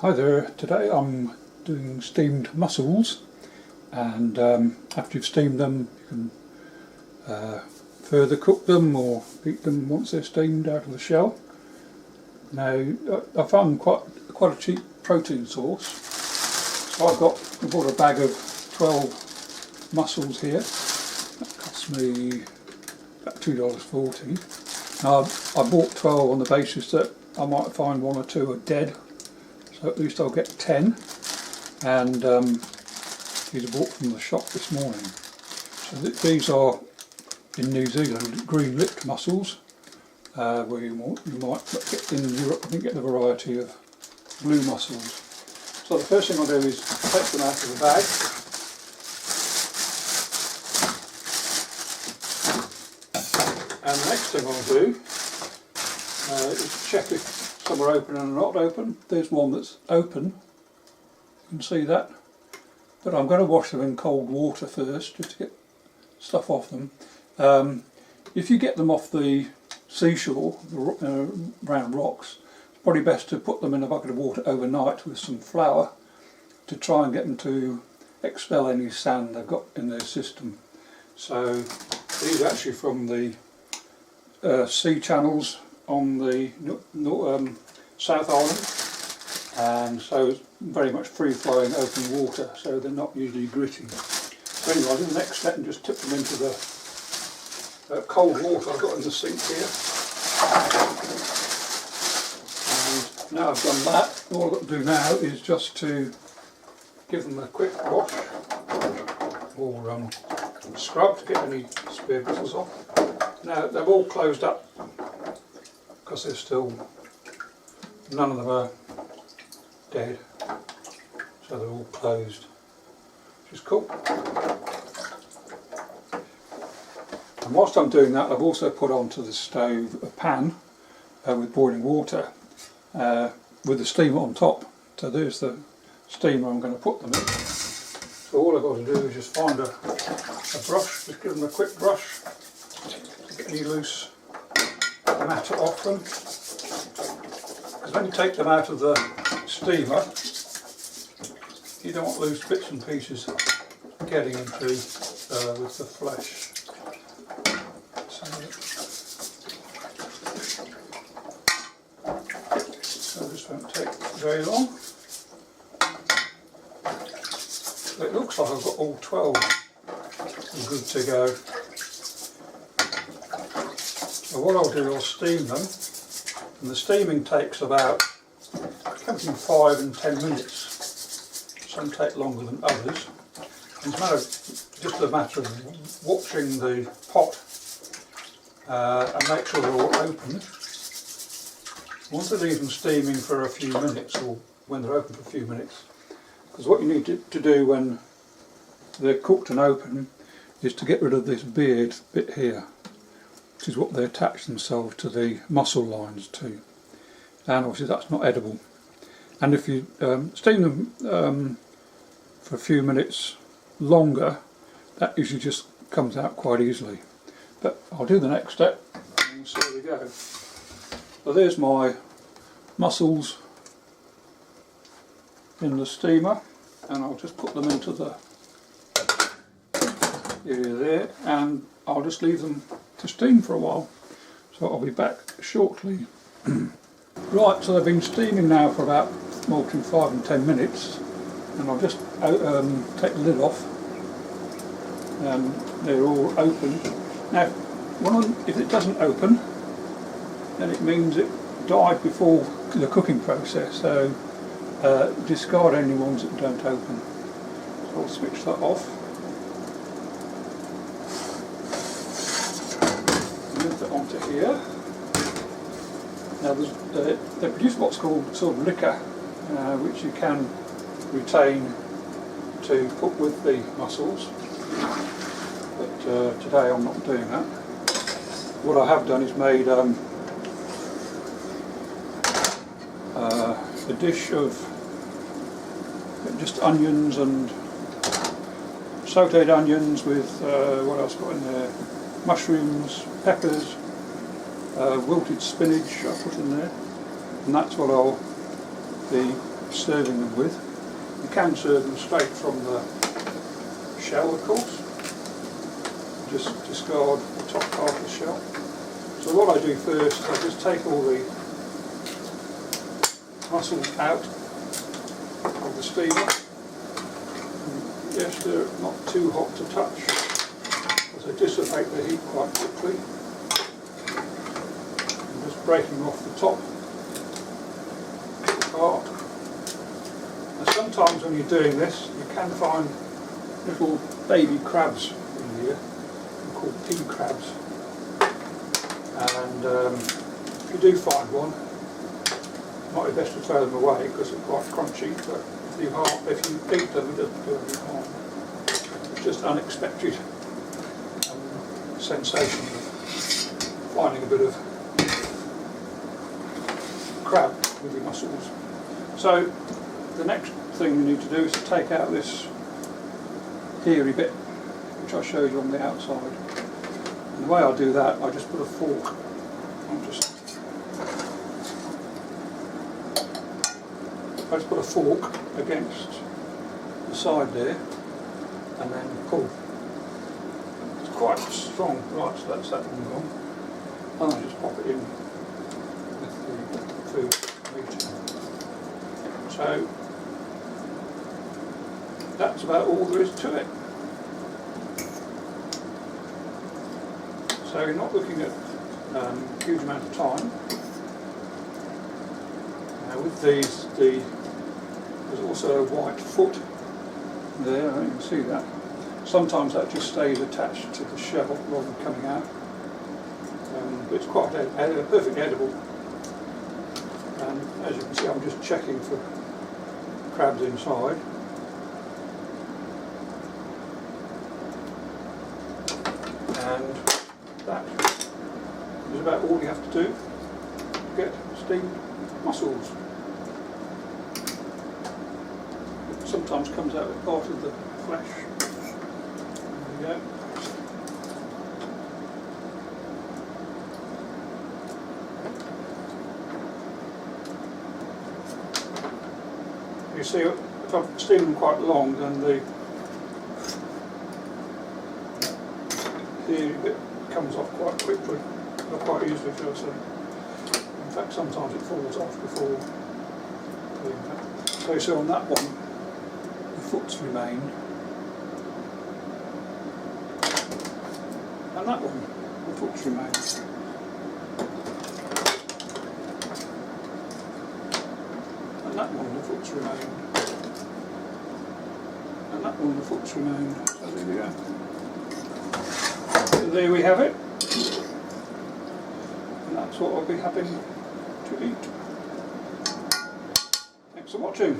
Hi there, today I'm doing steamed mussels, and after you've steamed them you can further cook them or eat them once they're steamed out of the shell. Now I found quite a cheap protein source, so I bought a bag of 12 mussels here. That cost me about $2.40. Now I bought 12 on the basis that I might find one or two are dead, so at least I'll get 10, and these are bought from the shop this morning. So these are in New Zealand green-lipped mussels, where you might get in Europe, I think, get the variety of blue mussels. So the first thing I'll do is take them out of the bag. And the next thing I'll do is check if some are open and not open. There's one that's open, you can see that, but I'm going to wash them in cold water first just to get stuff off them. If you get them off the seashore, around rocks, it's probably best to put them in a bucket of water overnight with some flour to try and get them to expel any sand they've got in their system. So these are actually from the sea channels on the South Island, and so it's very much free-flowing open water, so they're not usually gritty. So anyway, I'll do the next step and just tip them into the cold water I've got in the sink here. And now I've done that, all I've got to do now is just to give them a quick wash or scrub to get any spare bristles off. Now they're all closed up because they're still, none of them are dead, so they're all closed, which is cool. And whilst I'm doing that, I've also put onto the stove a pan with boiling water with the steamer on top. So there's the steamer I'm going to put them in. So all I've got to do is just find a brush, just give them a quick brush to get any loose matter off them. Because when you take them out of the steamer, you don't want loose bits and pieces getting into with the flesh. So this won't take very long. So it looks like I've got all 12 good to go. So what I'll do, I'll steam them, and the steaming takes about between 5 and 10 minutes. Some take longer than others. And it's just a matter of watching the pot and make sure they're all open. Want to leave them steaming for a few minutes, or when they're open for a few minutes, because what you need to do when they're cooked and open is to get rid of this beard bit here, which is what they attach themselves to the mussel lines to, and obviously that's not edible. And if you steam them for a few minutes longer, that usually just comes out quite easily. But I'll do the next step and see how we go. So there's my mussels in the steamer, and I'll just put them into the area there, and I'll just leave them to steam for a while. So I'll be back shortly. Right, so they've been steaming now for about between 5 and 10 minutes, and I'll just take the lid off, and they're all open. Now, if it doesn't open, then it means it died before the cooking process, so discard any ones that don't open. So I'll switch that off. Move that onto here. Now they produce what's called sort of liquor, which you can retain to put with the mussels, but today I'm not doing that. What I have done is made a dish of just onions and sauted onions with what else got in there? Mushrooms, peppers, wilted spinach I put in there, and that's what I'll be serving them with. You can serve them straight from the shell, of course. Just discard the top part of the shell. So what I do first, I just take all the mussels out of the steamer. And yes, they're not too hot to touch, as they dissipate the heat quite quickly. I'm just breaking off the top part. And sometimes when you're doing this, you can find little baby crabs in here, they're called pea crabs. And if you do find one, it might be best to throw them away because they're quite crunchy, but if you eat them, it doesn't do any harm. It's just unexpected sensation of finding a bit of crab with your mussels. So the next thing you need to do is to take out this hairy bit, which I showed you on the outside. And the way I do that, I just put a fork. I just put a fork against the side there, and then pull. It's quite strong, right? So that's that one gone. And I just pop it in with the food meat. So that's about all there is to it. So you're not looking at a huge amount of time. Now with these, there's also a white foot there, you can see that. Sometimes that just stays attached to the shell rather than coming out. But it's quite perfectly edible. And as you can see, I'm just checking for crabs inside. And that is about all you have to do to get steamed mussels. It sometimes comes out with part of the flesh. There we go. You see, if I've steamed them quite long, then the hairy bit comes off quite quickly, or quite easily, shall I say. In fact, sometimes it falls off before doing that. So you see on that one, the foot's remained, and that one, the foot's remained. And that one, the foot's remained. And that one, the foot's remained. So there we go. So there we have it. And that's what I'll be having to eat. Thanks for watching.